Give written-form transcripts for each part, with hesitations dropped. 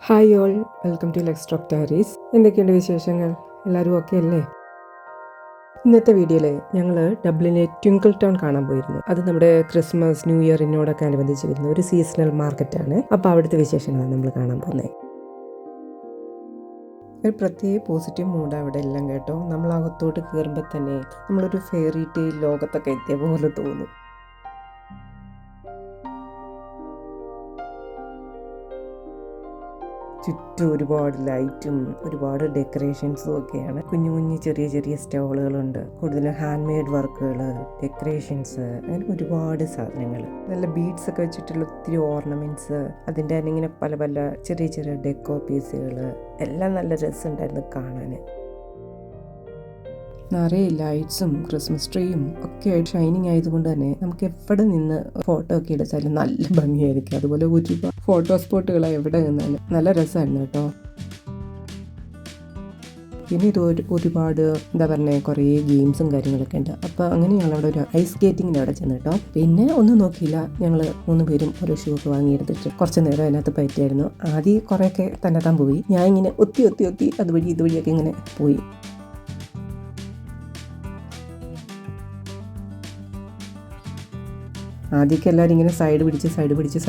Hi all, welcome to Lex Talk Diaries. എന്തൊക്കെയുണ്ട് വിശേഷങ്ങൾ? എല്ലാവരും ഓക്കെ അല്ലേ? ഇന്നത്തെ വീഡിയോയിൽ ഞങ്ങൾ ഡബ്ലിനിലെ ട്വിങ്കിൾ ടൗൺ കാണാൻ പോയിരുന്നു. അത് നമ്മുടെ ക്രിസ്മസ് ന്യൂ ഇയറിനോടൊക്കെ അനുബന്ധിച്ച് വരുന്ന ഒരു സീസണൽ മാർക്കറ്റാണ്. അപ്പോൾ അവിടുത്തെ വിശേഷങ്ങളാണ് നമ്മൾ കാണാൻ പോകുന്നത്. ഒരു പ്രത്യേക പോസിറ്റീവ് മൂഡാണ് അവിടെ എല്ലാം കേട്ടോ. നമ്മൾ അകത്തോട്ട് കയറുമ്പോൾ തന്നെ നമ്മളൊരു ഫെയറി ടെയിൽ ലോകത്തൊക്കെ എത്തിയ പോലെ തോന്നും. ചുറ്റും ഒരുപാട് ലൈറ്റും ഒരുപാട് ഡെക്കറേഷൻസും ഒക്കെയാണ്. കുഞ്ഞു കുഞ്ഞു ചെറിയ ചെറിയ സ്റ്റോളുകളുണ്ട്. കൂടുതലും ഹാൻഡ് മെയ്ഡ് വർക്കുകൾ, ഡെക്കറേഷൻസ്, അങ്ങനെ ഒരുപാട് സാധനങ്ങൾ. നല്ല ബീഡ്സ് ഒക്കെ വെച്ചിട്ടുള്ള ഒത്തിരി ഓർണമെന്റ്സ്, അതിൻ്റെ തന്നെ ഇങ്ങനെ പല പല ചെറിയ ചെറിയ ഡെക്കോ പീസുകൾ, എല്ലാം നല്ല രസമുണ്ടായിരുന്നു കാണാൻ. നിറയെ ലൈറ്റ്സും ക്രിസ്മസ് ട്രീയും ഒക്കെ ആയിട്ട് ഷൈനിങ് ആയതുകൊണ്ട് തന്നെ നമുക്ക് എവിടെ നിന്ന് ഫോട്ടോ ഒക്കെ എടുത്താലും നല്ല ഭംഗിയായിരിക്കും. അതുപോലെ ഒരുപാട് ഫോട്ടോ സ്പോട്ടുകളാണ് എവിടെ നിന്നാലും. നല്ല രസമായിരുന്നു കേട്ടോ. പിന്നെ ഇത് ഒരുപാട് എന്താ പറയുക, കുറേ ഗെയിംസും കാര്യങ്ങളൊക്കെ ഉണ്ട്. അപ്പോൾ അങ്ങനെ ഞങ്ങൾ അവിടെ ഒരു ഐസ് സ്കേറ്റിങ്ങിന് അവിടെ ചെന്ന് കേട്ടോ. പിന്നെ ഒന്നും നോക്കിയില്ല, ഞങ്ങൾ 3 പേരും ഓരോ ഷൂ ഒക്കെ വാങ്ങിയെടുത്തിട്ട് കുറച്ച് നേരം അതിനകത്ത് പറ്റിയായിരുന്നു. ആദ്യം കുറേയൊക്കെ തന്നെത്താൻ പോയി. ഞാൻ ഇങ്ങനെ ഒത്തി അതുവഴി ഇതുവഴിയൊക്കെ ഇങ്ങനെ പോയി. ആദ്യമൊക്കെ എല്ലാവരും ഇങ്ങനെ സൈഡ്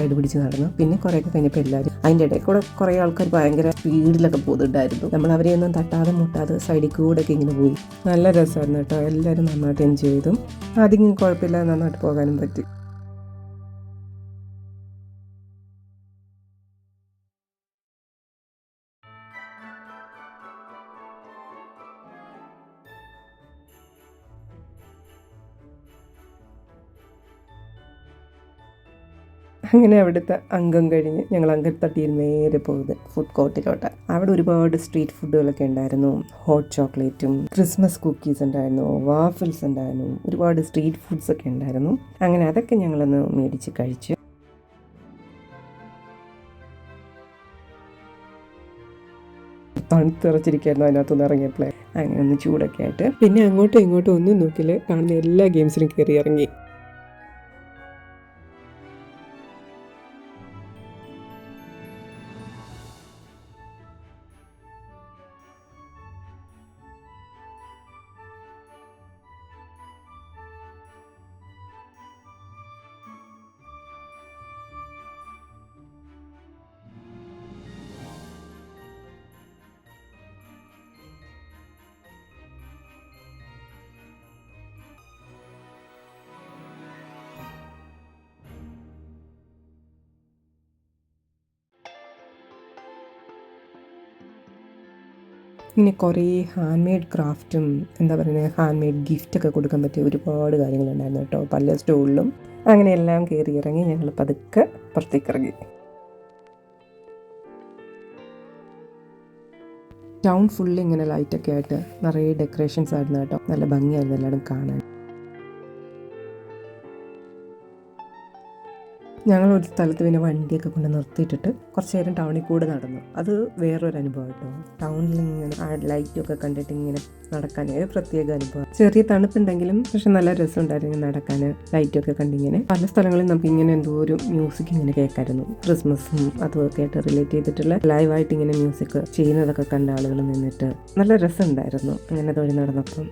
പിടിച്ച് നടന്നു. പിന്നെ കുറേയൊക്കെ കഴിഞ്ഞപ്പോൾ എല്ലാവരും അതിൻ്റെ ഇടയിൽ കൂടെ കുറേ ആൾക്കാർ ഭയങ്കര സ്പീഡിലൊക്കെ പോകുന്നുണ്ടായിരുന്നു. നമ്മൾ അവരെയൊന്നും തട്ടാതെ മുട്ടാതെ സൈഡിൽ കൂടെയൊക്കെ ഇങ്ങനെ പോയി. നല്ല രസമായിരുന്നു കേട്ടോ. എല്ലാവരും നന്നായിട്ട് എൻജോയ് ചെയ്തു. ആദ്യം കുഴപ്പമില്ല, നന്നായിട്ട് പോകാനും പറ്റി. അങ്ങനെ അവിടുത്തെ അംഗം കഴിഞ്ഞ് ഞങ്ങൾ അങ്കത്തട്ടിയിൽ നേരെ പോയത് ഫുഡ് കോർട്ടിലോട്ട്. അവിടെ ഒരുപാട് സ്ട്രീറ്റ് ഫുഡുകളൊക്കെ ഉണ്ടായിരുന്നു. ഹോട്ട് ചോക്ലേറ്റും ക്രിസ്മസ് കുക്കീസ് ഉണ്ടായിരുന്നു, വാഫിൾസ് ഉണ്ടായിരുന്നു, ഒരുപാട് സ്ട്രീറ്റ് ഫുഡ്സ് ഒക്കെ ഉണ്ടായിരുന്നു. അങ്ങനെ അതൊക്കെ ഞങ്ങളൊന്ന് മേടിച്ച് കഴിച്ചു. തണുത്തിറച്ചിരിക്കായിരുന്നു അതിനകത്തുനിന്ന് ഇറങ്ങിയപ്പോഴേ. അങ്ങനെ ഒന്ന് ചൂടൊക്കെ ആയിട്ട് പിന്നെ അങ്ങോട്ടും ഇങ്ങോട്ടും ഒന്നും നോക്കില്ല, കാണുന്ന എല്ലാ ഗെയിംസിനും കയറി ഇറങ്ങി. ഇങ്ങനെ കുറേ ഹാൻഡ് മെയ്ഡ് ക്രാഫ്റ്റും എന്താ പറയുന്നത്, ഹാൻഡ് മെയ്ഡ് ഗിഫ്റ്റൊക്കെ കൊടുക്കാൻ പറ്റിയ ഒരുപാട് കാര്യങ്ങളുണ്ടായിരുന്നു കേട്ടോ പല സ്റ്റോളിലും. അങ്ങനെ എല്ലാം കയറി ഇറങ്ങി ഞങ്ങൾ പതുക്കെ പുറത്തേക്ക് ഇറങ്ങി. ടൗൺ ഫുള്ള് ഇങ്ങനെ ലൈറ്റൊക്കെ ആയിട്ട് നിറയെ ഡെക്കറേഷൻസ് ആയിരുന്നു കേട്ടോ. നല്ല ഭംഗിയായിരുന്നു എല്ലാവരും കാണാൻ. ഞങ്ങൾ ഒരു സ്ഥലത്ത് പിന്നെ വണ്ടിയൊക്കെ കൊണ്ട് നിർത്തിയിട്ടിട്ട് കുറച്ച് നേരം ടൗണിൽ കൂടെ നടന്നു. അത് വേറൊരു അനുഭവം കേട്ടോ. ടൗണിൽ ഇങ്ങനെ ആ ലൈറ്റൊക്കെ കണ്ടിട്ട് ഇങ്ങനെ നടക്കാൻ ഒരു പ്രത്യേക അനുഭവം. ചെറിയ തണുപ്പുണ്ടെങ്കിലും പക്ഷെ നല്ല രസമുണ്ടായിരുന്നു നടക്കാൻ. ലൈറ്റൊക്കെ കണ്ടിങ്ങനെ പല സ്ഥലങ്ങളിൽ നമുക്ക് ഇങ്ങനെ എന്തോ ഒരു മ്യൂസിക് ഇങ്ങനെ കേൾക്കായിരുന്നു. ക്രിസ്മസും അതുമൊക്കെ ആയിട്ട് റിലേറ്റ് ചെയ്തിട്ടുള്ള ലൈവായിട്ട് ഇങ്ങനെ മ്യൂസിക് ചെയ്യുന്നതൊക്കെ കണ്ട ആളുകൾ നിന്നിട്ട് നല്ല രസമുണ്ടായിരുന്നു അങ്ങനെ തൊഴി നടന്നപ്പം.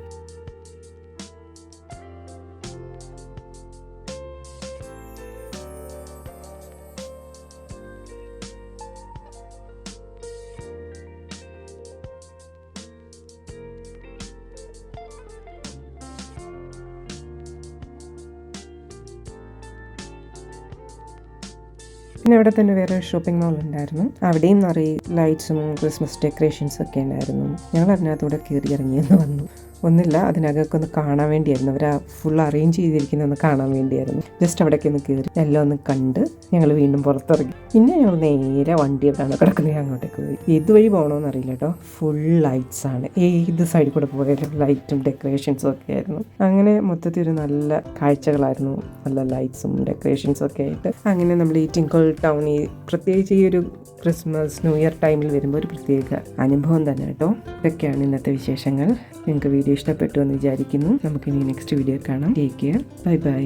പിന്നെ അവിടെ തന്നെ വേറെ ഷോപ്പിംഗ് മാൾ ഉണ്ടായിരുന്നു. അവിടെയും നിറയെ ലൈറ്റ്സും ക്രിസ്മസ് ഡെക്കറേഷൻസും ഒക്കെ ഉണ്ടായിരുന്നു. ഞങ്ങൾ അതിനകത്തൂടെ കയറി ഇറങ്ങിയെന്ന് വന്നു. ഒന്നില്ല, അതിനകത്തൊക്കെ ഒന്ന് കാണാൻ വേണ്ടിയായിരുന്നു. അവർ ഫുൾ അറേഞ്ച് ചെയ്തിരിക്കുന്നതൊന്ന് കാണാൻ വേണ്ടിയായിരുന്നു. ജസ്റ്റ് അവിടേക്ക് ഒന്ന് കയറി എല്ലാം ഒന്ന് കണ്ട് ഞങ്ങൾ വീണ്ടും പുറത്തിറങ്ങി. പിന്നെ ഞങ്ങൾ നേരെ വണ്ടി എവിടെയാണ് കിടക്കുന്നത് അങ്ങോട്ടേക്ക് പോയി. ഇതുവഴി പോകണമെന്ന് അറിയില്ല കേട്ടോ. ഫുൾ ലൈറ്റ്സ് ആണ്. ഏത് സൈഡിൽ കൂടെ പോയാലും ലൈറ്റും ഡെക്കറേഷൻസും ഒക്കെ ആയിരുന്നു. അങ്ങനെ മൊത്തത്തിൽ ഒരു നല്ല കാഴ്ചകളായിരുന്നു. നല്ല ലൈറ്റ്സും ഡെക്കറേഷൻസും ഒക്കെ ആയിട്ട് അങ്ങനെ നമ്മൾ ഈ ട്വിങ്കിൾ ടൗണിൽ പ്രത്യേകിച്ച് ഈ ഒരു ക്രിസ്മസ് ന്യൂ ഇയർ ടൈമിൽ വരുമ്പോൾ ഒരു പ്രത്യേക അനുഭവം തന്നെ കേട്ടോ. ഇതൊക്കെയാണ് ഇന്നത്തെ വിശേഷങ്ങൾ. നിങ്ങൾക്ക് വീഡിയോ ഇഷ്ടപ്പെട്ടു എന്ന് വിചാരിക്കുന്നു. നമുക്കിനി നെക്സ്റ്റ് വീഡിയോ കാണാം. Take care. Bye bye.